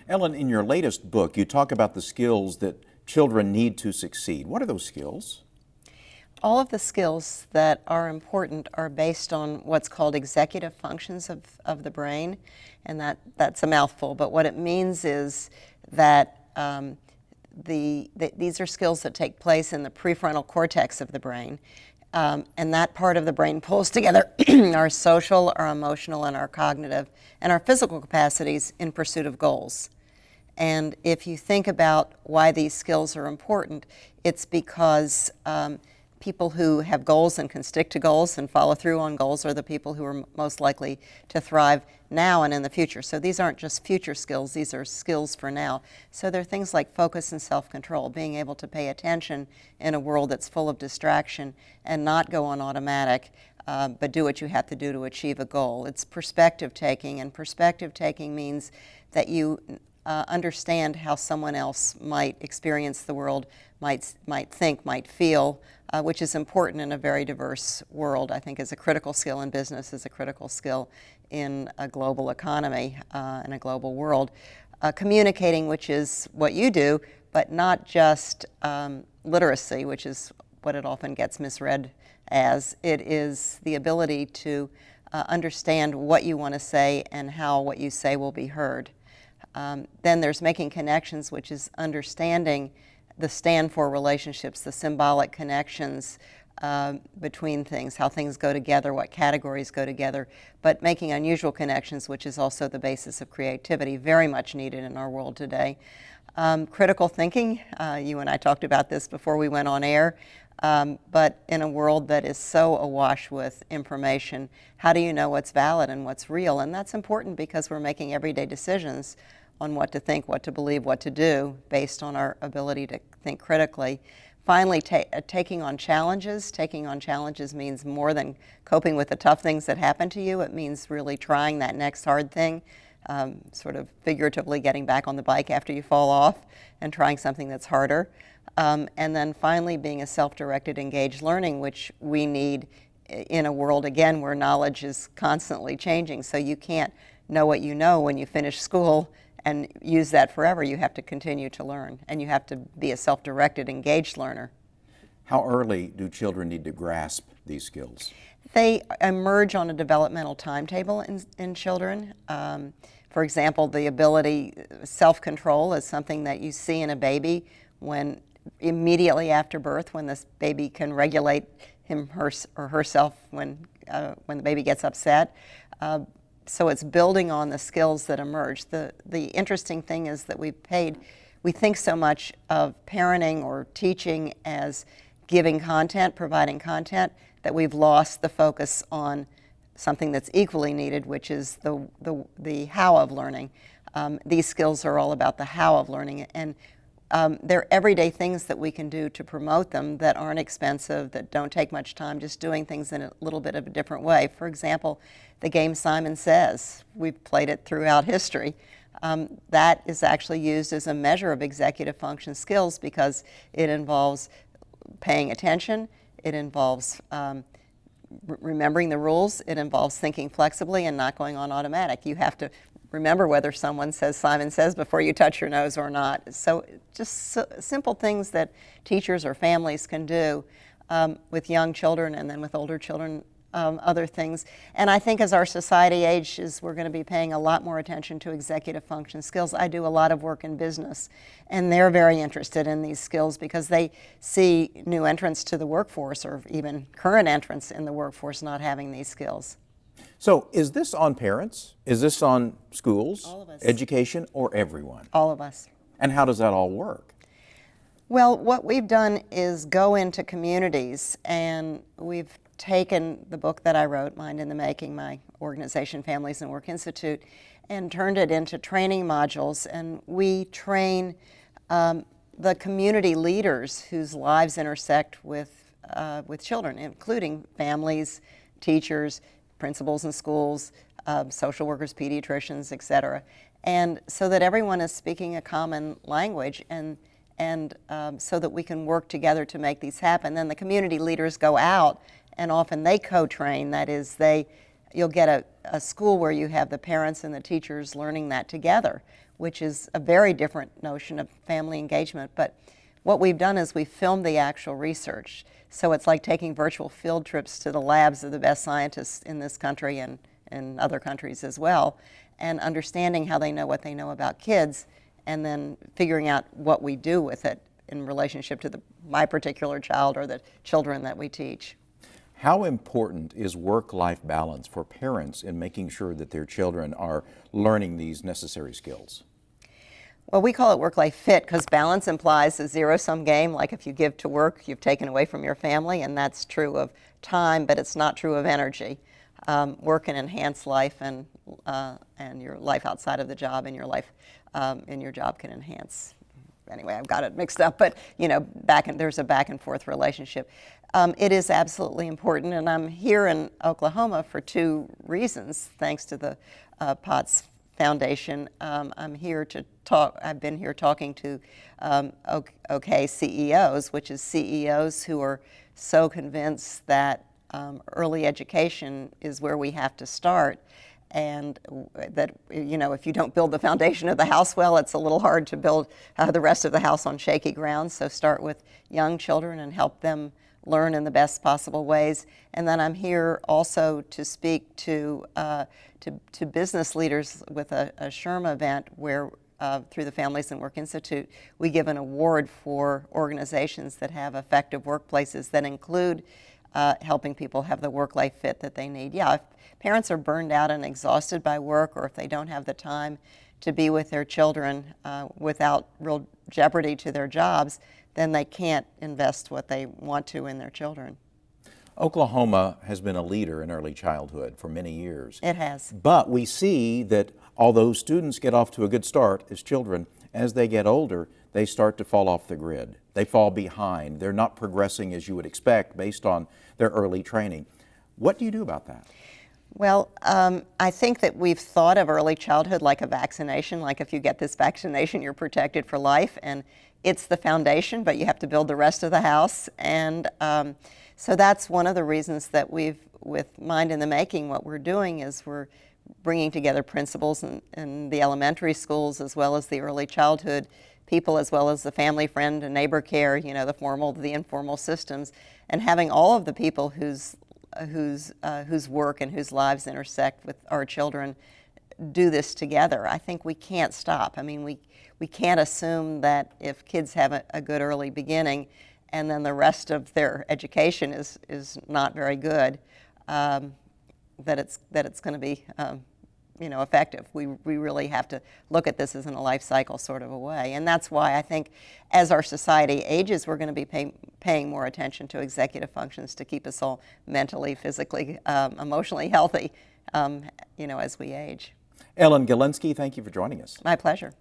Ellen, in your latest book, you talk about the skills that children need to succeed. What are those skills? All of the skills that are important are based on what's called executive functions of the brain, and that's a mouthful, but what it means is that these are skills that take place in the prefrontal cortex of the brain, and that part of the brain pulls together our social, our emotional, and our cognitive, and our physical capacities in pursuit of goals. And if you think about why these skills are important, it's because people who have goals and can stick to goals and follow through on goals are the people who are most likely to thrive now and in the future. So these aren't just future skills, these are skills for now. So they're things like focus and self-control, being able to pay attention in a world that's full of distraction and not go on automatic, but do what you have to do to achieve a goal. It's perspective taking, and perspective taking means that you understand how someone else might experience the world, might think, might feel, which is important in a very diverse world. I think is a critical skill in business, is a critical skill in a global economy, in a global world. Communicating, which is what you do, but not just literacy, which is what it often gets misread as. It is the ability to understand what you want to say and how what you say will be heard. Then there's making connections, which is understanding the stand for relationships, the symbolic connections between things, how things go together, what categories go together, but making unusual connections, which is also the basis of creativity, very much needed in our world today. Critical thinking, you and I talked about this before we went on air, but in a world that is so awash with information, how do you know what's valid and what's real? And that's important because we're making everyday decisions on what to think, what to believe, what to do, based on our ability to think critically. Finally, taking on challenges. Taking on challenges means more than coping with the tough things that happen to you. It means really trying that next hard thing, sort of figuratively getting back on the bike after you fall off and trying something that's harder. And then finally, being a self-directed, engaged learning, which we need in a world, again, where knowledge is constantly changing. So you can't know what you know when you finish school and use that forever. You have to continue to learn, and you have to be a self-directed, engaged learner. How early do children need to grasp these skills? They emerge on a developmental timetable in children. For example, the ability, self-control is something that you see in a baby when immediately after birth, when this baby can regulate him, her, or herself when the baby gets upset. So it's building on the skills that emerge. The interesting thing is that we think so much of parenting or teaching as giving content, providing content, that we've lost the focus on something that's equally needed, which is the how of learning. These skills are all about the how of learning, and they're everyday things that we can do to promote them that aren't expensive, that don't take much time, just doing things in a little bit of a different way. For example, the game Simon Says. We've played it throughout history. That is actually used as a measure of executive function skills because it involves paying attention, it involves remembering the rules, it involves thinking flexibly and not going on automatic. You have to remember whether someone says Simon Says before you touch your nose or not. So just simple things that teachers or families can do with young children, and then with older children, other things. And I think as our society ages, we're going to be paying a lot more attention to executive function skills. I do a lot of work in business, and they're very interested in these skills because they see new entrants to the workforce, or even current entrants in the workforce, not having these skills. So is this on parents? Is this on schools, All of us. education, or everyone? All of us. And how does that all work? Well, what we've done is go into communities, and we've taken the book that I wrote, Mind in the Making, my organization, Families and Work Institute, and turned it into training modules. And we train the community leaders whose lives intersect with children, including families, teachers, principals in schools, social workers, pediatricians, et cetera. And so that everyone is speaking a common language, and so that we can work together to make these happen. Then the community leaders go out, and often they co-train. That is, they you'll get a school where you have the parents and the teachers learning that together, which is a very different notion of family engagement. But what we've done is we've filmed the actual research. So it's like taking virtual field trips to the labs of the best scientists in this country and in other countries as well, and understanding how they know what they know about kids, and then figuring out what we do with it in relationship to my particular child or the children that we teach. How important is work-life balance for parents in making sure that their children are learning these necessary skills? Well, we call it work-life fit because balance implies a zero-sum game. Like if you give to work, you've taken away from your family, and that's true of time, but it's not true of energy. Work can enhance life, and your life outside of the job, and your life in your job can enhance. Anyway, I've got it mixed up, but there's a back and forth relationship. It is absolutely important, and I'm here in Oklahoma for two reasons, thanks to the Potts Foundation. I'm here to talk. I've been here talking to OK CEOs, which is CEOs who are so convinced that early education is where we have to start, and that if you don't build the foundation of the house well, it's a little hard to build the rest of the house on shaky ground. So start with young children and help them learn in the best possible ways. And then I'm here also to speak to business leaders with a SHRM event where through the Families and Work Institute, we give an award for organizations that have effective workplaces that include helping people have the work-life fit that they need. Yeah, if parents are burned out and exhausted by work, or if they don't have the time to be with their children without real jeopardy to their jobs, then they can't invest what they want to in their children. Oklahoma has been a leader in early childhood for many years. It has. But we see that although students get off to a good start as children, as they get older, they start to fall off the grid. They fall behind. They're not progressing as you would expect based on their early training. What do you do about that? Well, I think that we've thought of early childhood like a vaccination, like if you get this vaccination, you're protected for life, and it's the foundation, but you have to build the rest of the house. And so that's one of the reasons that with Mind in the Making, what we're doing is we're bringing together principals in the elementary schools as well as the early childhood people, as well as the family, friend, and neighbor care, the formal, the informal systems, and having all of the people whose work and whose lives intersect with our children do this together. I think we can't stop. I mean, we can't assume that if kids have a good early beginning and then the rest of their education is not very good, that it's going to be effective. We really have to look at this as in a life cycle sort of a way. And that's why I think as our society ages, we're going to be paying more attention to executive functions to keep us all mentally, physically, emotionally healthy, as we age. Ellen Galinsky, thank you for joining us. My pleasure.